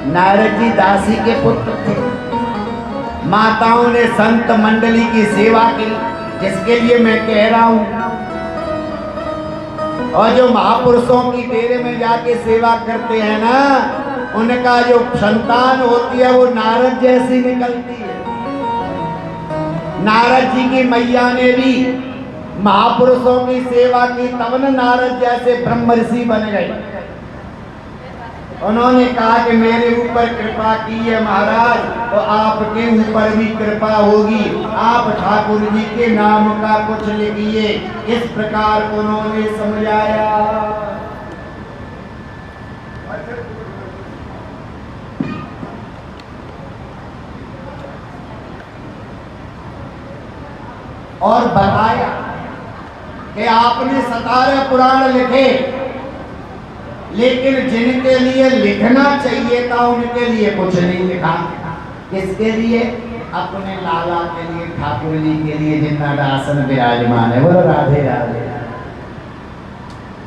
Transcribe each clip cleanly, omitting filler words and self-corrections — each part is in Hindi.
नारद जी दासी के पुत्र थे। माताओं ने संत मंडली की सेवा की, जिसके लिए मैं कह रहा हूं। और जो महापुरुषों की डेरे में जाके सेवा करते हैं ना, उनका जो संतान होती है वो नारद जैसी निकलती है। नारद जी की मैया ने भी महापुरुषों की सेवा की, तब न नारद जैसे ब्रह्म ऋषि बन गए। उन्होंने कहा कि मेरे ऊपर कृपा की है महाराज, तो आपके ऊपर भी कृपा होगी। आप ठाकुर जी के नाम का कुछ लिखिए। इस प्रकार उन्होंने समझाया। और बताया कि आपने 17 पुराण लिखे, लेकिन जिनके लिए लिखना चाहिए था उनके लिए कुछ नहीं लिखा। किसके लिए? अपने लाला के लिए, ठाकुर जी के लिए, जिनका आसन विराजमान है। बोलो राधे राधे।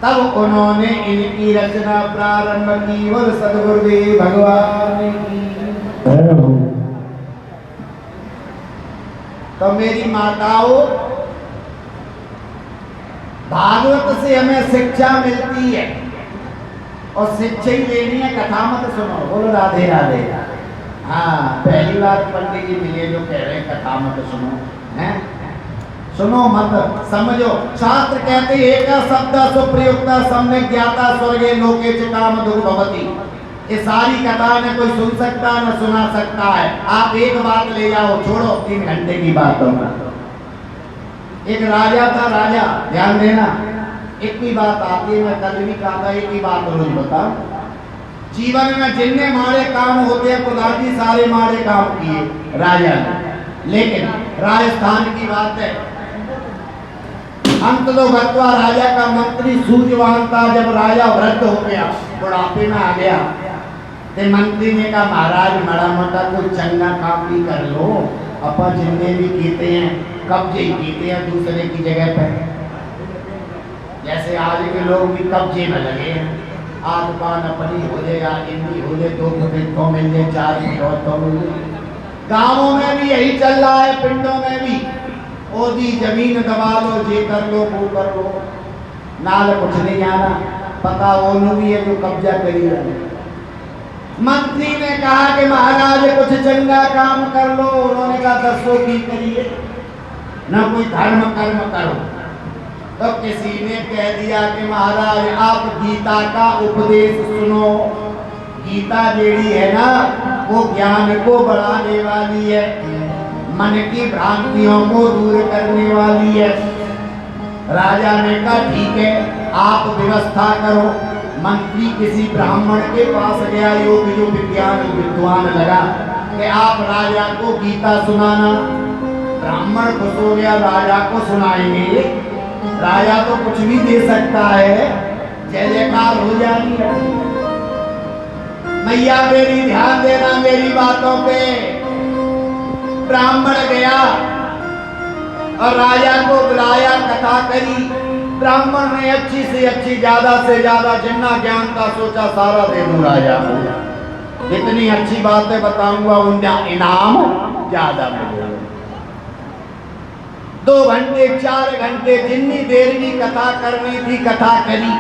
तब उन्होंने इनकी रचना प्रारंभ की। बोल सद्गुरुदेव भगवान की। तो मेरी माताओं, भागवत से हमें शिक्षा मिलती है, और शिक्षा ही लेनी है, कथा मत सुनो। बोलो राधे राधे। हाँ, पहली बार पंडित जी मिले जो कह रहे हैं कथा मत सुनो, हैं? सुनो मत, समझो। शास्त्र कहते हैं एक शब्द सुप्रयुक्ता सम्यक ज्ञाता स्वर्गे लोके च काम दुख भवति। ये सारी कथा न कोई सुन सकता न सुना सकता है। आप एक बात ले जाओ, छोड़ो 3 घंटे की बातों का। एक राजा था, राजा, ध्यान देना, एक ही बात आती है, मैं कल भी कहा था, एक ही बात रोज बताओ। जीवन में जितने माड़े काम होते हैं, पुदाजी सारे माड़े काम किए राजा ने। लेकिन राजस्थान की बात है, अंत तो गत्वा राजा का मंत्री सूर्यवान था। जब राजा वृद्ध हो गया, बुढ़ापे में आ गया, तो मंत्री ने कहा महाराज बड़ा मोटा कोई चंगा काम भी कर लो। अपन जितने भी कीते हैं कब्जे ही कीते हैं दूसरे की जगह पर। जैसे आज के लोग भी कब्जे में लगे हैं। आग पान अपनी हो जाए या इनकी हो जाए, 2 तो मिल जाए, 4 तो मिल जाए। गाँवों में भी यही चल रहा है, पिंडों में भी। ओदी जमीन दबा लो, ये कर लो, वो कर लो, नाल कुछ नहीं जाना, पता वो भी है जो कब्जा करी है। मंत्री ने कहा कि महाराज कुछ चंगा काम कर लो। उन्होंने कहा 10 की करिए, न कोई धर्म कर्म करो। तो किसी ने कह दिया कि महाराज आप गीता का उपदेश सुनो। गीता जेड़ी है ना, वो ज्ञान को बढ़ाने वाली है, मन की भ्रांतियों को दूर करने वाली है। राजा ने कहा ठीक है, आप व्यवस्था करो। मंत्री किसी ब्राह्मण के पास गया, योग विज्ञान विद्वान लगा कि आप राजा को गीता सुनाना। ब्राह्मण खुश हो गया, राजा को सुनाएंगे। राजा तो कुछ भी दे सकता है, जय जयकार हो जाएगी। मैया मेरी ध्यान देना मेरी बातों पे। ब्राह्मण गया और राजा को बुलाया, कथा करी। ब्राह्मण ने अच्छी से अच्छी, ज्यादा से ज्यादा जितना ज्ञान का सोचा सारा दे दूं राजा को। जितनी अच्छी बातें बताऊंगा उनका इनाम ज्यादा मिलेगा। 2 घंटे 4 घंटे जितनी देर की कथा करनी थी कथा करी।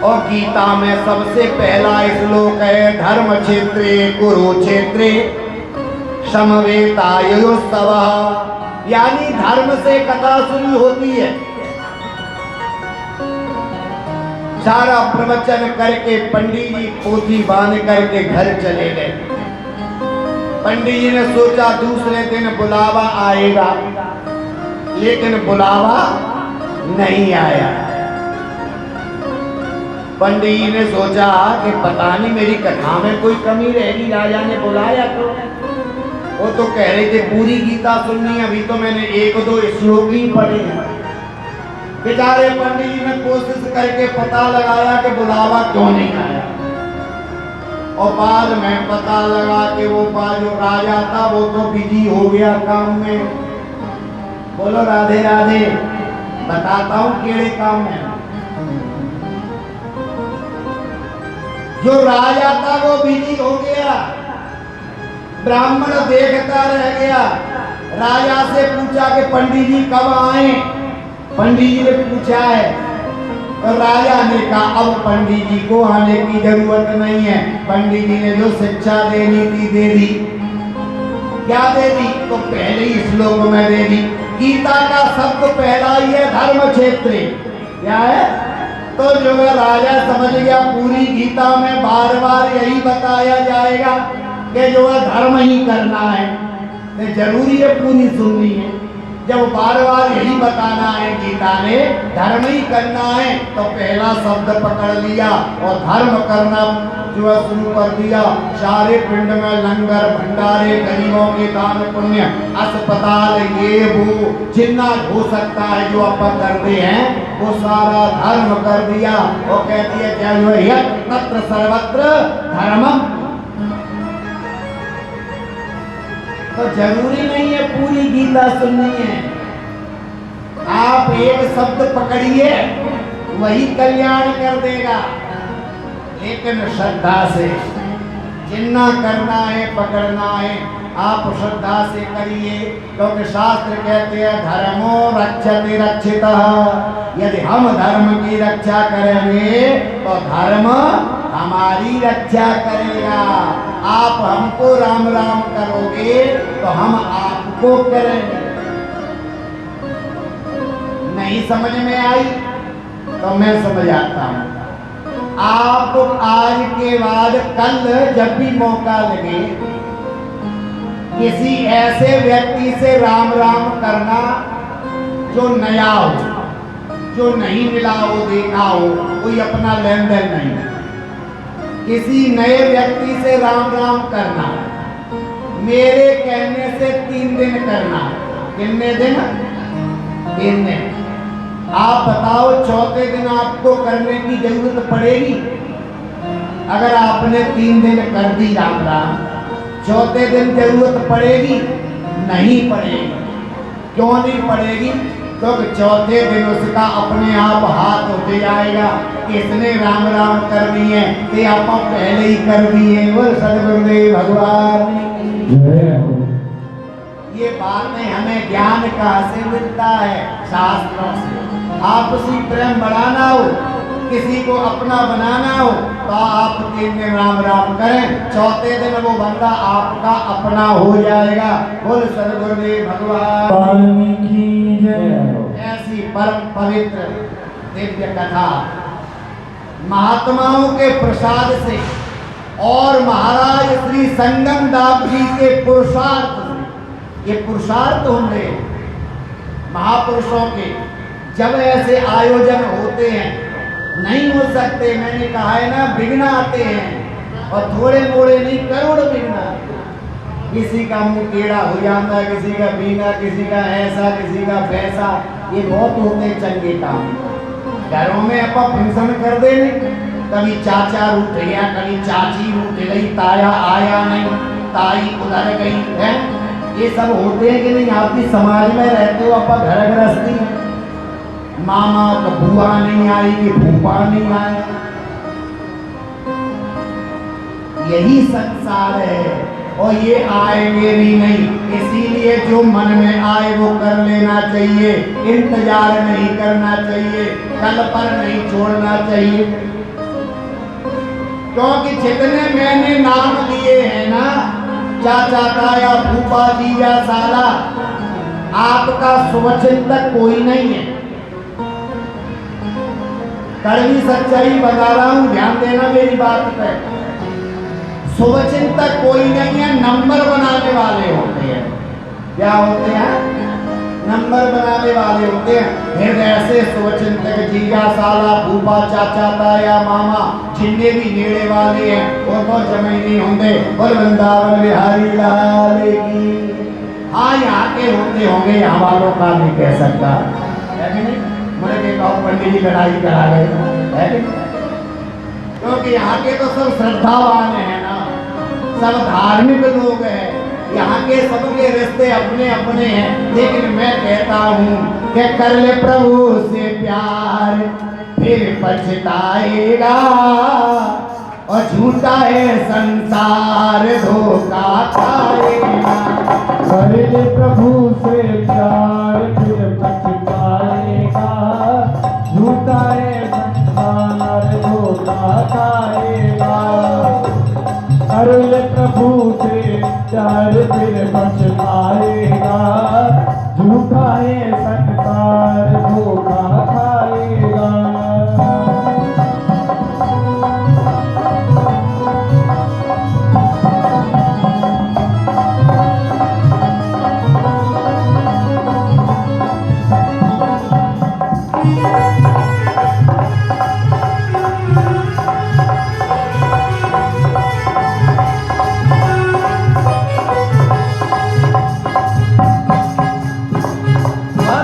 और गीता में सबसे पहला श्लोक है, धर्म क्षेत्रे कुरुक्षेत्रे समवेतायुस्तवः। यानी धर्म से कथा शुरू होती है। सारा प्रवचन करके पंडित जी पोथी बांध करके घर चले गए। पंडित जी ने सोचा दूसरे दिन बुलावा आएगा, लेकिन बुलावा नहीं आया। पंडित जी ने सोचा कि पता नहीं मेरी कथा में कोई कमी रहेगी, राजा ने बुलाया तो। वो तो कह रहे थे पूरी गीता सुननी, अभी तो मैंने 1-2 श्लोक ही पढ़े हैं। बेचारे पंडित जी ने कोशिश करके पता लगाया कि बुलावा क्यों नहीं आया, और बाद में पता लगा कि वो जो राजा था वो तो बिजी हो गया काम में। बोलो राधे राधे। बताता हूँ केड़े काम में। जो राजा था वो बिजी हो गया, ब्राह्मण देखता रह गया। राजा से पूछा कि पंडित जी कब आए? पंडित जी ने पूछा है, तो राजा ने कहा अब पंडित जी को आने की जरूरत नहीं है। पंडित जी ने जो शिक्षा देनी थी दे दी। क्या दे दी? तो पहले ही श्लोक में दे दी। गीता का शब्द पहला ही है धर्म क्षेत्र। क्या है? तो जो है राजा समझ गया पूरी गीता में बार बार यही बताया जाएगा कि जो है धर्म ही करना है, तो जरूरी है पूरी सुननी है। जब बार बार यही बताना है गीता ने धर्म ही करना है, तो पहला शब्द पकड़ लिया और धर्म करना जो है शुरू कर दिया। सारे पिंड में लंगर भंडारे, गरीबों के दान पुण्य, अस्पताल, ये वो जितना हो सकता है जो अपन करते हैं वो सारा धर्म कर दिया। और कहती है क्या तत्र सर्वत्र धर्मम। तो जरूरी नहीं है पूरी गीता सुननी है, आप एक शब्द पकड़िए वही कल्याण कर देगा। लेकिन श्रद्धा से जितना करना है पकड़ना है आप श्रद्धा से करिए, क्योंकि शास्त्र कहते हैं धर्मो रक्षति रक्षितः। यदि हम धर्म की रक्षा करेंगे तो धर्म हमारी रक्षा करेगा। आप हमको राम राम करोगे तो हम आपको करेंगे। नहीं समझ में आई तो मैं समझाता हूँ। आप आज के बाद कल जब भी मौका लगे किसी ऐसे व्यक्ति से राम राम करना जो नया हो, जो नहीं मिला हो, देखा हो, कोई अपना लेन देन नहीं। किसी नए व्यक्ति से राम राम करना, मेरे कहने से 3 दिन करना। कितने दिन? 3 दिन। आप बताओ चौथे दिन आपको करने की जरूरत पड़ेगी? अगर आपने 3 दिन कर दी राम राम, चौथे दिन जरूरत पड़ेगी? नहीं पड़ेगी। क्यों नहीं पड़ेगी? क्योंकि चौथे दिन उसका अपने आप हाथ उठ जाएगा कि इसने राम राम कर दिए, ये आप पहले ही कर दिए। वो सदगुरुदेव भगवान ये बातें हमें ज्ञान कहाँ से मिलता है? शास्त्रों से। आपसी प्रेम बढ़ाना हो, किसी को अपना बनाना हो तो आप 3 दिन राम राम करें, चौथे दिन वो बंदा आपका अपना हो जाएगा। बोल सदगुरुदेव भगवान की जय। ऐसी परम पवित्र दिव्य कथा महात्माओं के प्रसाद से और महाराज श्री संगम दास जी के पुरुषार्थ से, ये पुरुषार्थ होंगे महापुरुषों के। जब ऐसे आयोजन होते हैं नहीं हो सकते, मैंने कहा है ना, विघ्न आते हैं और थोड़े मोड़े नहीं करोड़ विघ्न आते। किसी का मुंह टेढ़ा हो जाता, किसी का बीना, किसी का ऐसा, किसी का वैसा, ये बहुत होते चंगे काम। घरों में अपन फंक्शन कर दे, कभी चाचा रूठ गया, कभी चाची रूठ गई, ताया आया नहीं, ताई उधर गई है, ये सब होते हैं कि नहीं? आपकी समाज में रहते हो, अपन घर गृहस्थी, मामा का बुआ नहीं आई कि भूपा नहीं आए, यही संसार है और ये आएंगे भी नहीं। इसीलिए जो मन में आए वो कर लेना चाहिए, इंतजार नहीं करना चाहिए, कल पर नहीं छोड़ना चाहिए। क्योंकि जितने मैंने नाम लिए हैं ना, चाचा ताया भूपा जीजा साला, आपका शुभचिंतक कोई नहीं है। कड़वी सच्चाई बता रहा हूं, ध्यान देना मेरी बात पे। शुभचिंतक कोई नहीं है, नंबर बनाने वाले होते हैं। क्या होते हैं? नंबर बनाने वाले होते हैं। हृदय से शुभचिंतक जीजा साला भूपा चाचा ताया मामा जिन्ने भी नेड़े वाले हैं वो तो जमीनी होंगे। बोल वृंदावन बिहारी लाल की। हाँ यहाँ के होते होंगे, यहाँ वालों का नहीं कह सकता है कि नहीं? मुझे के कहो पंडित जी लड़ाई करा गए है, क्योंकि यहाँ के तो सब श्रद्धावान है ना, सब धार्मिक लोग हैं, यहाँ के सबके रिश्ते अपने अपने हैं। लेकिन मैं कहता हूँ कि कर ले प्रभु से प्यार फिर पछताएगा, और झूठा है संसार धोखा खाएगा। कर ले प्रभु से प्यार फिर पछताएगा। झूठा है संसार धोखा खाएगा। कर ले प्रभु से प्यार फिर पछताएगा। झूठा है संसार धोखा खाएगा।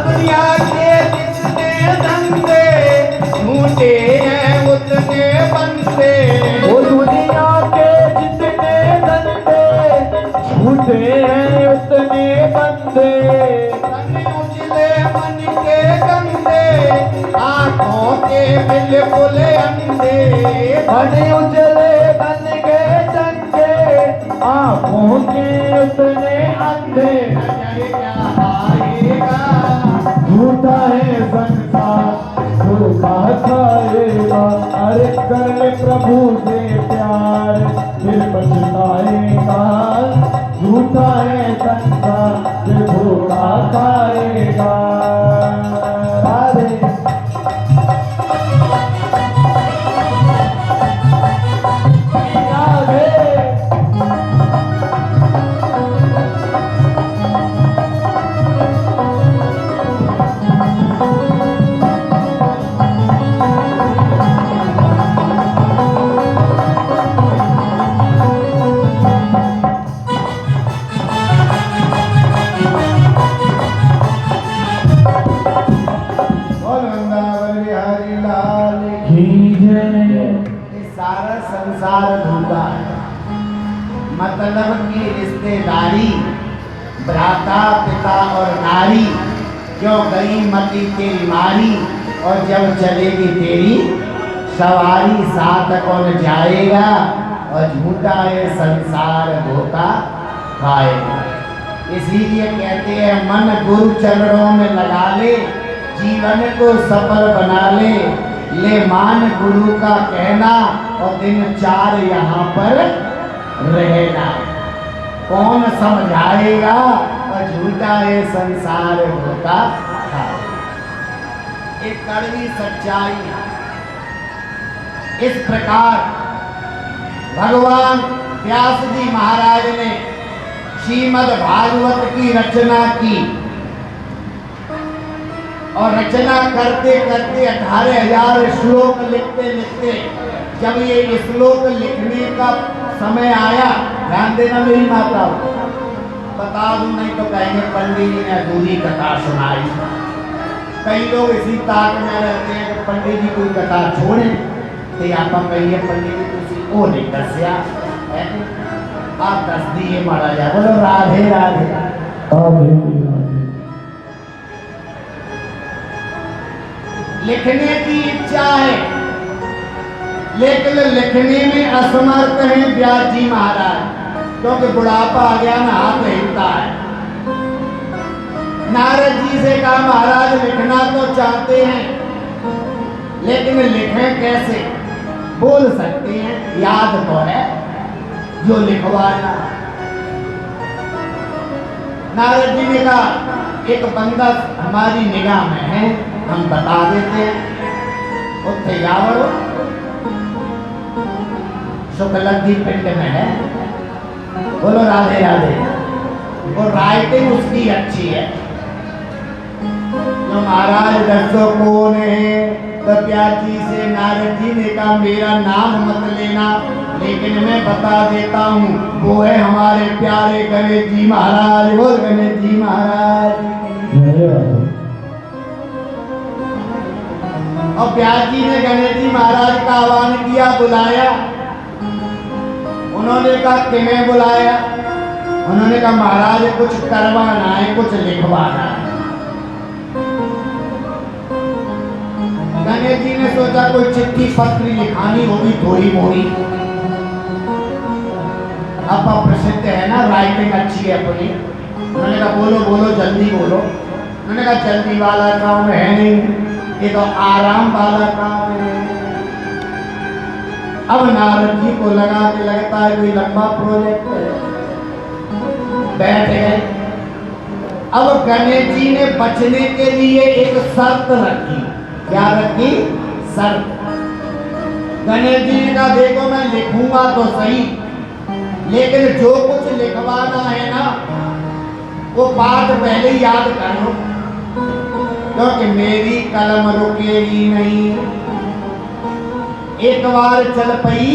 दुनिया के जितने धंधे झूठे हैं उतने बंदे। वो दुनिया के जितने धंधे झूठे हैं उतने बंदे। तन उजले मन के गंदे आंखों के बिल्कुल अंधे। बने उजले बन के चंगे आंखों के उतने अंधे। नजर क्या आएगा झूठा है संसार धोखा खाएगा। अरे कर ले प्रभु से प्यार फिर पछताएगा। झूठा है संसार फिर धोखा खाएगा। अरे राधे बोल वृंदावन बिहारी लाल की। की जय। ये सारा संसार धोखा है। मतलब की रिश्तेदारी भ्राता पिता और नारी क्यों गई मती तेरी मारी। और जब चलेगी तेरी सवारी साथ कौन जाएगा। और झूठा है संसार धोखा खाएगा। इसीलिए कहते हैं मन गुरु चरणों में लगा ले जीवन को सफल बना ले। ले मान गुरु का कहना और दिन 4 यहाँ पर रहना। कौन समझाएगा और झूठा है संसार धोखा खाएगा। एक कड़वी सच्चाई है। इस प्रकार भगवान व्यास जी महाराज ने श्रीमद् भागवत की रचना की। और रचना करते करते 18,000 श्लोक लिखते लिखते जब ये श्लोक लिखने का समय आया, ध्यान देना मेरी माता, बता दूं नहीं तो कहेंगे पंडित जी ने अधूरी कथा सुनाई। कई लोग इसी ताक में रहते हैं कि पंडित जी कोई कथा छोड़े तो आप कहिए पंडित जी तुसी वो नहीं दसिया है, आप दस दिए मारा जाए। बोलो राधे राधे। लिखने की इच्छा है लेकिन लिखने में असमर्थ हैं व्यास जी महाराज, क्योंकि बुढ़ापा आ गया ना, हाथ हिलता है। नारद जी से कहा महाराज लिखना तो चाहते हैं लेकिन लिखें कैसे। बोल सकते हैं, याद तो है जो लिखवाना। नारद जी ने कहा एक बंदा हमारी निगाह में है, हम बता देते हैं। उत्थे यावड़ो शुक्लग्धि पिंड में है। बोलो राधे राधे। और राइटिंग उसकी अच्छी है। जो महाराज दसो कौन है, तो व्यास जी से नारद जी ने कहा मेरा नाम मत लेना लेकिन मैं बता देता हूँ, वो है हमारे प्यारे गणेश जी महाराज। बोल गणेश जी महाराज। और व्यास जी ने गणेश जी महाराज का आह्वान किया, बुलाया। उन्होंने कहा किन्हें बुलाया। उन्होंने कहा महाराज कुछ करवाना है, कुछ लिखवाना है। गणेश जी ने सोचा कोई चिट्ठी पत्र लिखानी होगी थोड़ी मोड़ी, अपा प्रसिद्ध है ना, राइटिंग अच्छी है अपनी। उन्होंने कहा बोलो बोलो जल्दी बोलो। उन्होंने कहा जल्दी वाला काम है नहीं, ये तो आराम वाला काम है। अब नारद जी को लगा कि लगता है कोई लंबा प्रोजेक्ट है, बैठ गए। अब गणेश जी ने बचने के लिए एक शर्त रखी। क्या रखी? शर्त। गणेश जी ने कहा देखो मैं लिखूंगा तो सही, लेकिन जो कुछ लिखवाना है ना वो बात पहले ही याद कर लो, क्योंकि मेरी कलम रुकेगी नहीं। एक बार चल पई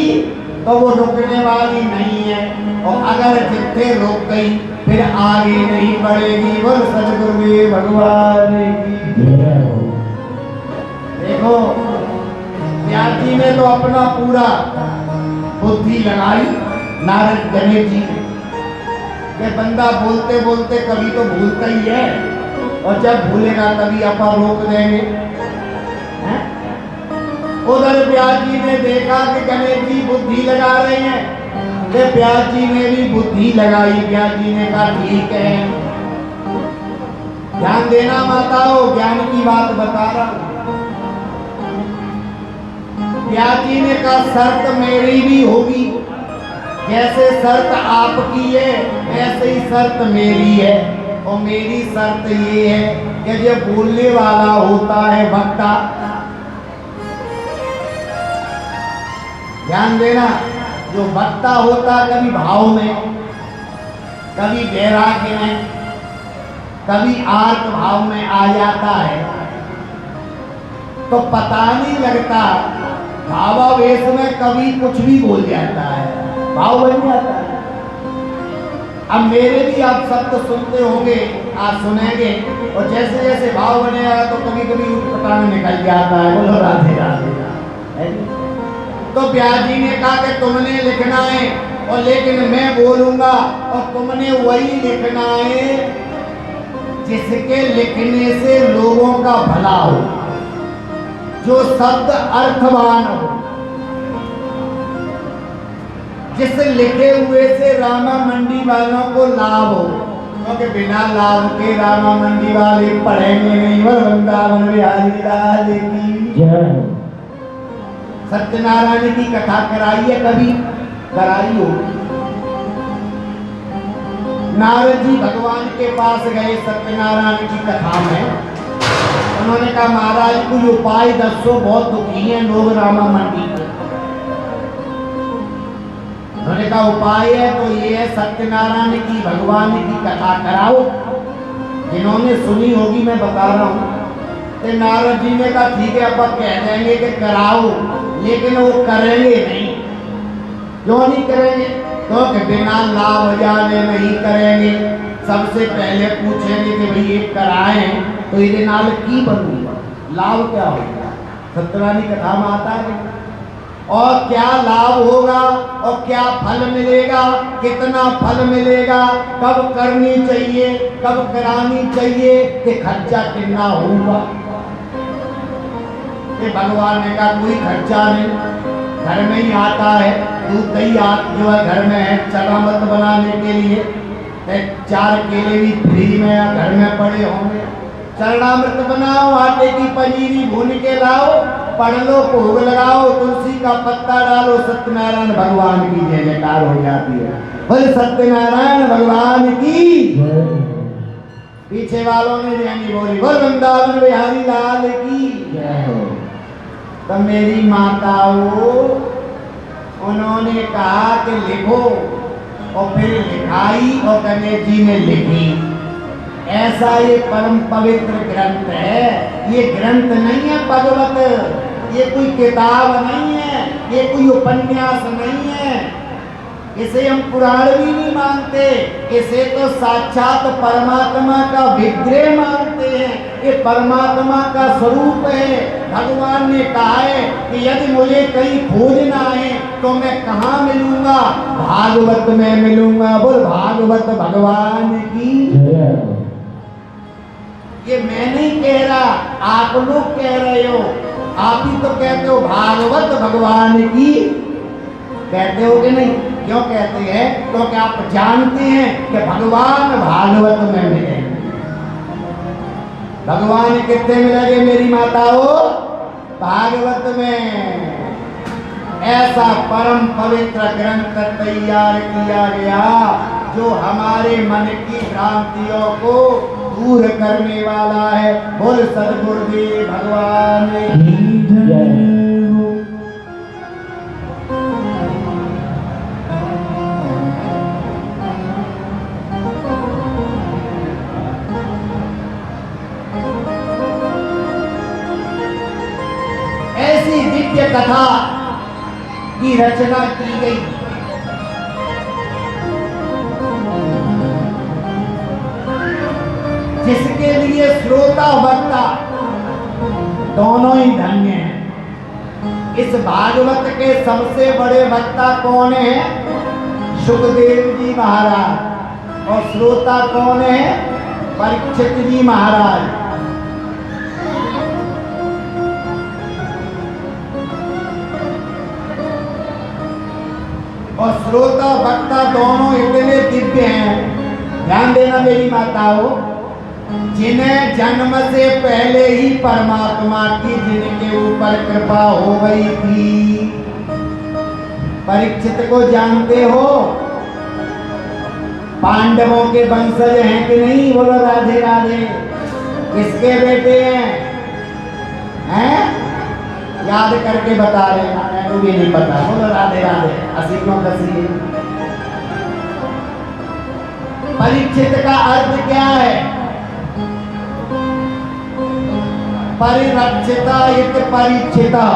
तो वो रुकने वाली नहीं है, और अगर जितने रुक गई फिर आगे नहीं बढ़ेगी। बोल सतगुरु भगवान की। देखो व्यास जी ने तो अपना पूरा बुद्धि लगाई, नारद गणेश जी ने, कि बंदा बोलते बोलते कभी तो भूलता ही है, और जब भूलेगा तभी अपन रोक देंगे। उधर व्यास जी ने देखा कि गणेश जी बुद्धि लगा रहे हैं, तो व्यास जी ने भी बुद्धि लगाई। व्यास जी ने कहा ठीक है, ध्यान देना माताओं, ज्ञान की बात बता रहा हूं। व्यास जी ने कहा शर्त मेरी भी होगी, जैसे शर्त आपकी है वैसे ही शर्त मेरी है। और मेरी शर्त ये है कि जो बोलने वाला होता है वक्ता, ध्यान देना, जो वक्ता होता कभी भाव में, कभी वैराग्य में, कभी आर्त भाव में आ जाता है तो पता नहीं लगता, भावावेश में कभी कुछ भी बोल जाता है, भाव बन जाता है। अब मेरे भी आप सब तो सुनते होंगे, आप सुनेंगे, और जैसे जैसे भाव बनेगा तो कभी कभी पता नहीं निकल जाता है। बोलो राधे राधे। तो व्यास जी ने कहा कि तुमने लिखना है, और लेकिन मैं बोलूंगा और तुमने वही लिखना है जिसके लिखने से लोगों का भला हो, जो शब्द अर्थवान हो, जिस लिखे हुए से रामा मंडी वालों को लाभ हो, क्योंकि बिना लाभ के रामा मंडी वाले पढ़ेंगे नहीं। वो वृंदावन बिहारी लाल की जय। सत्यनारायण की कथा कराई है कभी? कराई हो। नारद जी भगवान के पास गए सत्यनारायण की कथा में, उन्होंने कहा महाराज कोई उपाय दसो, बहुत दुखी हैं लोग रामा मंडी में। उन्होंने कहा उपाय है तो ये है, सत्यनारायण की भगवान की कथा कराओ। जिन्होंने सुनी होगी मैं बता रहा हूँ। तो नारद जी ने कहा ठीक है, अब कह देंगे कि कराओ, लेकिन वो करेंगे नहीं। क्यों नहीं करेंगे? क्योंकि बिना लाभ जाने नहीं करेंगे। सबसे पहले पूछेंगे कि भाई ये कराएं तो ये नाल की बनूंगा, लाभ क्या होगा? सत्यनारायण की कथा में आता है, और क्या लाभ होगा और क्या फल मिलेगा, कितना फल मिलेगा, कब करनी चाहिए, कब करानी चाहिए, कि खर्चा कितना होगा। कि भगवान ने कहा कोई खर्चा नहीं, घर में ही आता है दूध दही जो है घर में है, चनामत बनाने के लिए 4 केले भी फ्री में घर में पड़े होंगे। चरणामृत बनाओ, आटे की पनीरी भून के लाओ, पढ़ लो, भोग लगाओ, तुलसी का पत्ता डालो, सत्यनारायण भगवान की जय जयकार हो जाती है। बोले सत्यनारायण भगवान की। पीछे वालों ने जय बोली, बोल वृंदावन बिहारी लाल की जय हो। तो मेरी माताओं, उन्होंने कहा कि लिखो, और फिर लिखाई और गणेश जी ने लिखी। ऐसा ये परम पवित्र ग्रंथ है। ये ग्रंथ नहीं है भगवत, ये कोई किताब नहीं है, ये कोई उपन्यास नहीं है, इसे हम पुराण भी नहीं मानते, इसे तो साक्षात परमात्मा का विग्रह मानते हैं। ये परमात्मा का स्वरूप है। भगवान ने कहा है कि यदि मुझे कहीं खोजना है तो मैं कहाँ मिलूंगा? भागवत में मिलूंगा। बोल भागवत भगवान की। ये मैं नहीं कह रहा, आप लोग कह रहे हो। आप ही तो कहते हो भागवत भगवान की। कहते हो कि नहीं? क्यों कहते हैं? क्योंकि आप जानते हैं कि भगवान भागवत में मिले। भगवान कितने मिलेंगे मेरी माताओं? भागवत में। ऐसा परम पवित्र ग्रंथ तैयार किया गया जो हमारे मन की भ्रांतियों को दूर करने वाला है। बोल सद्गुरुदेव भगवान की जय। ऐसी दिव्य कथा की रचना की गई। जिसके लिए श्रोता वक्ता दोनों ही धन्य हैं। इस भागवत के सबसे बड़े वक्ता कौन है? सुखदेव जी महाराज। और श्रोता कौन है? परीक्षित जी महाराज। और श्रोता वक्ता दोनों इतने दिव्य हैं, ध्यान देना मेरी माताओं, जिन्हें जन्म से पहले ही परमात्मा की जिनके ऊपर कृपा हो गई थी। परीक्षित को जानते हो? पांडवों के वंशज हैं कि नहीं? बोलो राधे राधे। किसके बेटे हैं? याद करके बता रहे हैं, मैंने भी नहीं पता। बोलो राधे राधे। असीमों कसी। परीक्षित का अर्थ क्या है? परिरक्षिता इत परीक्षिता,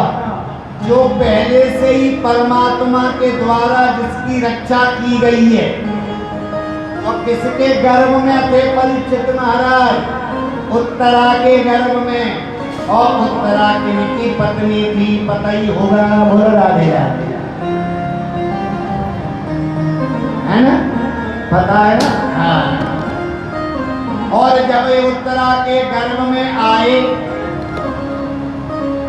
जो पहले से ही परमात्मा के द्वारा जिसकी रक्षा की गई है। और किसके गर्भ में थे परीक्षित महाराज? उत्तरा के गर्भ में। और उत्तरा किनकी पत्नी थी? पता ही होगा। बोलो राधे राधे। है ना? पता है ना? हाँ। और जब ये उत्तरा के गर्भ में आए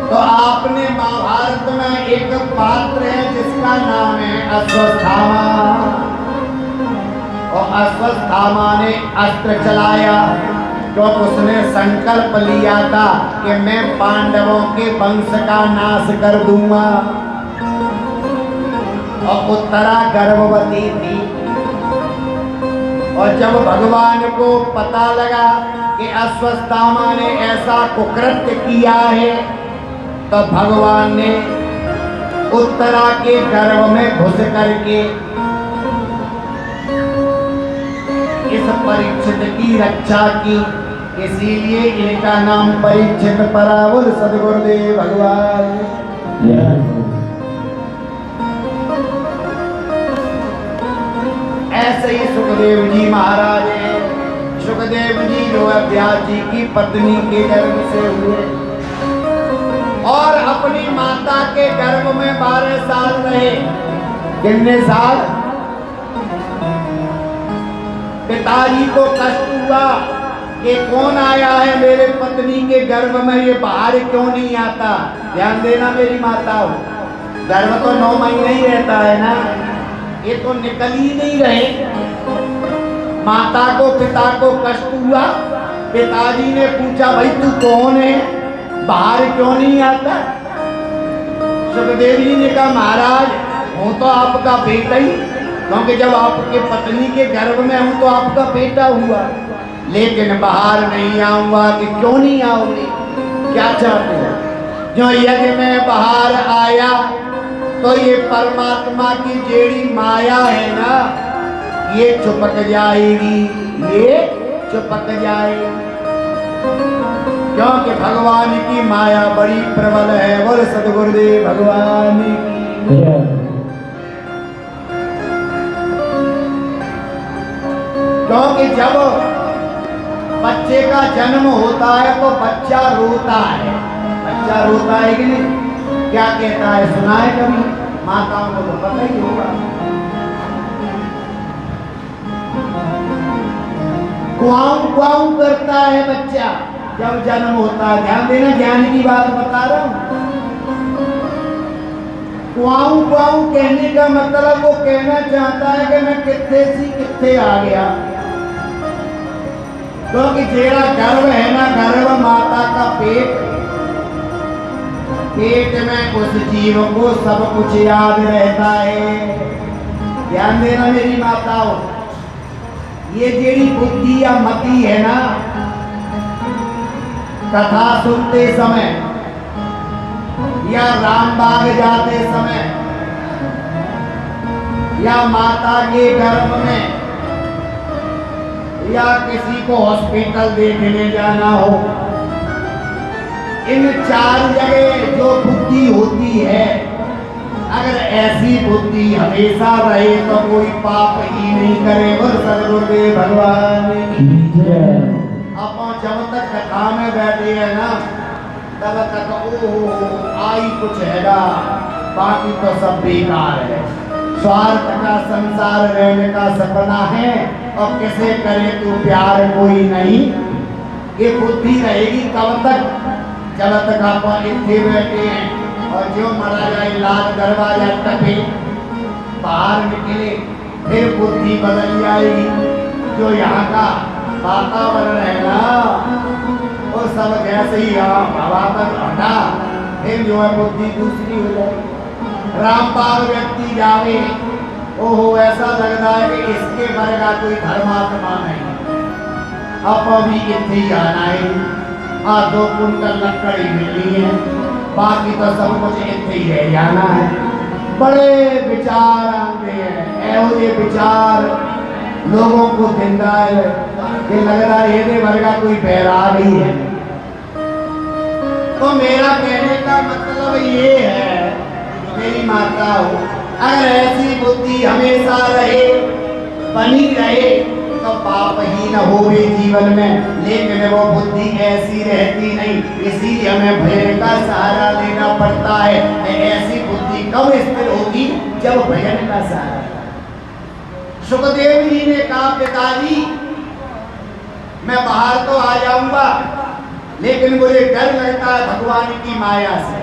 तो आपने महाभारत में एक पात्र है जिसका नाम है अश्वत्थामा। और अश्वत्थामा ने अस्त्र चलाया क्योंकि उसने संकल्प लिया था कि मैं पांडवों के वंश का नाश कर दूंगा। और उत्तरा गर्भवती थी। और जब भगवान को पता लगा कि अश्वत्थामा ने ऐसा कुकृत्य किया है तो भगवान ने उत्तरा के गर्भ में घुस करके इस परीक्षित की रक्षा की। इसीलिए इनका नाम परीक्षित परावल सद्गुरुदेव भगवान। ऐसे ही सुखदेव जी महाराज हैं। सुखदेव जी जो है व्यास जी की पत्नी के गर्भ से हुए और अपनी माता के गर्भ में 12 साल रहे। कितने साल? पिताजी को कष्ट हुआ कि कौन आया है मेरे पत्नी के गर्भ में, ये बाहर क्यों नहीं आता। ध्यान देना मेरी माताओं, गर्भ तो 9 महीने ही रहता है ना, ये तो निकल ही नहीं रहे। माता को पिता को कष्ट हुआ। पिताजी ने पूछा भाई तू कौन है, बाहर क्यों नहीं आता? सुखदेव जी ने कहा महाराज हूँ तो आपका बेटा ही, क्योंकि जब आपके पत्नी के गर्भ में हूँ तो आपका बेटा हुआ, लेकिन बाहर नहीं आऊंगा। कि क्यों नहीं आओगे? क्या चाहते हो? जो यज्ञ में बाहर आया तो ये परमात्मा की जेड़ी माया है ना, ये चुपक जाएगी, ये चुपक जाएगी। क्योंकि भगवान की माया बड़ी प्रबल है। बोल सद्गुरुदेव भगवान की। क्योंकि जब बच्चे का जन्म होता है तो बच्चा रोता है। बच्चा रोता है कि नहीं? क्या कहता है? सुना है कभी? माताओं को तो पता ही होगा। क्वाऊ क्वाऊ करता है बच्चा जब जन्म होता है। ध्यान देना, ज्ञान की बात बता रहा हूं। कुआऊ कुआऊ कहने का मतलब वो कहना चाहता है कि मैं कितने सी कितने आ गया। क्योंकि जेड़ा गर्भ है ना, गर्भ माता का पेट, पेट में उस जीव को सब कुछ याद रहता है। ध्यान देना मेरी माताओं, ये जेड़ी बुद्धि या मति है ना, कथा सुनते समय या रामबाग जाते समय या माता के गर्भ में या किसी को हॉस्पिटल देखने जाना हो, इन चार जगह जो बुद्धि होती है, अगर ऐसी बुद्धि हमेशा रहे तो कोई पाप ही नहीं करे। बोल सदगुरुदेव भगवान की जय। अपन जब तक कथा में बैठे हैं ना, तब तक ओ आई कुछ हैगा, बाकी तो सब बेकार है। स्वार्थ का संसार रहने का सपना है और किसे करे तू प्यार कोई नहीं। ये बुद्धि रहेगी कब तक? जब तक आप इतने बैठे हैं और जो मरा जाए लाल दरवाजा टपे बाहर निकले, फिर बुद्धि बदल जाएगी। जो यहाँ का वातावरण है ना, वो सब जैसे ही हवा तक हटा, फिर जो है बुद्धि दूसरी हो जाएगी। रामपाल व्यक्ति जावे, ओहो ऐसा लगता है कि इसके वर्गा कोई धर्मात्मा नहीं। अब अभी इतने ही आना है, 2 कुंटल लकड़ी मिलनी है, बाकी तो सब कुछ इतने ही रह जाना है। बड़े विचार आते हैं, ऐसे ये विचार लोगों को दिंदा है कि लग रहा है ये वर्गा कोई बैराग ही है। तो मेरा कहने का मतलब ये है मेरी माता हो, अगर ऐसी बुद्धि हमेशा रहे, बनी रहे, तो पाप ही न होवे जीवन में। लेकिन वो बुद्धि ऐसी रहती नहीं, इसीलिए हमें भजन का सहारा लेना पड़ता है। ऐसी बुद्धि कब स्थिर होगी? जब भजन का सहारा। सुखदेव जी ने कहा, पिताजी मैं बाहर तो आ जाऊंगा, लेकिन मुझे डर लगता है भगवान की माया से।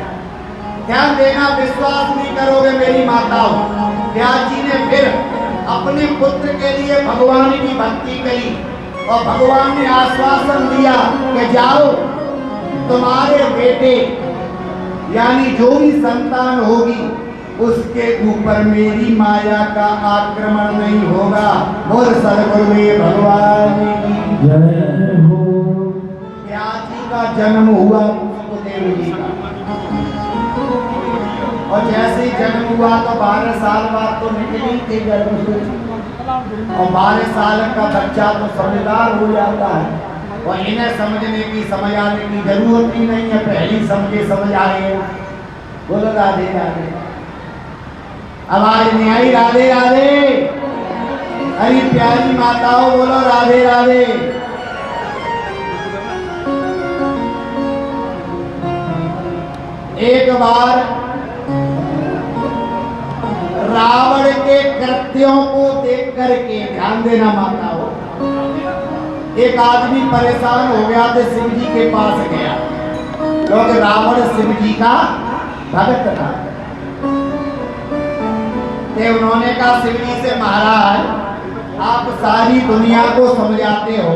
ध्यान देना, विश्वास नहीं करोगे मेरी माताओं, व्यास जी ने फिर अपने पुत्र के लिए भगवान की भक्ति करी और भगवान ने आश्वासन दिया कि जाओ, तुम्हारे बेटे यानी जो भी संतान होगी उसके ऊपर मेरी माया का आक्रमण नहीं होगा। बोल सदगुरुदेव भगवान की जय हो। व्यास जी का जन्म हुआ सुखदेव जी का, और जैसे ही जन्म हुआ तो 12 साल बाद तो निकली थी गर्भ से, और 12 साल का बच्चा तो समझदार हो जाता है और इन्हें समझने की, समझ आने की जरूरत ही नहीं है, पहली समझे समझ आए। बोलो राधे राधे। आवाज नहीं आई? राधे राधे। अरे प्यारी माताओं बोलो राधे राधे। एक बार रावण के कृत्यों को देख करके, ध्यान देना माताओं, एक आदमी परेशान हो गया तो शिव जी के पास गया, क्योंकि रावण शिव जी का भक्त था। ते उन्होंने कहा शिव जी से, महाराज आप सारी दुनिया को समझाते हो,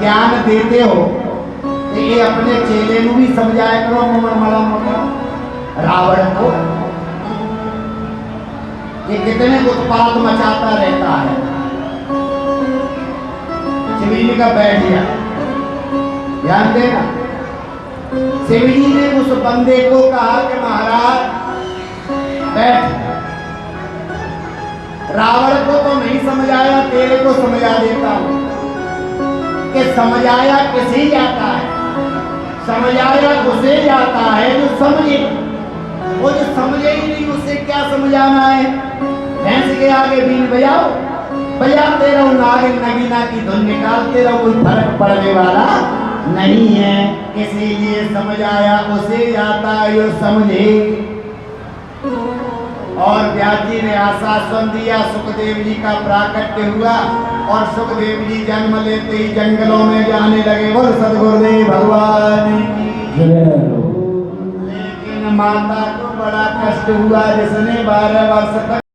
ज्ञान देते हो, तो ये अपने चेले को भी समझाया करो। रावण को ये कितने उत्पाद मचाता रहता है। शिवजी का बैठ गया, ध्यान देना। शिवजी ने उस बंदे को कहा कि महाराज बैठ, रावण को तो नहीं समझाया, तेरे को समझा देता हूं कि समझाया किसे जाता है? समझाया उसे जाता है जो समझे। वो जो समझे ही नहीं उसे क्या समझाना है? भैंस के आगे बीन बजाओ, बजाते रहो, नागिन नगीना की धुन निकालते रहो, कोई फर्क पड़ने वाला नहीं है। इसीलिए समझाया उसे जाता है जो समझे। और व्यास जी ने आश्वासन दिया, सुखदेव जी का प्राकट्य हुआ और सुखदेव जी जन्म लेते ही जंगलों में जाने लगे। बोल सदगुरुदेव भगवान की जय। लेकिन माता को बड़ा कष्ट हुआ जिसने 12 वर्ष तक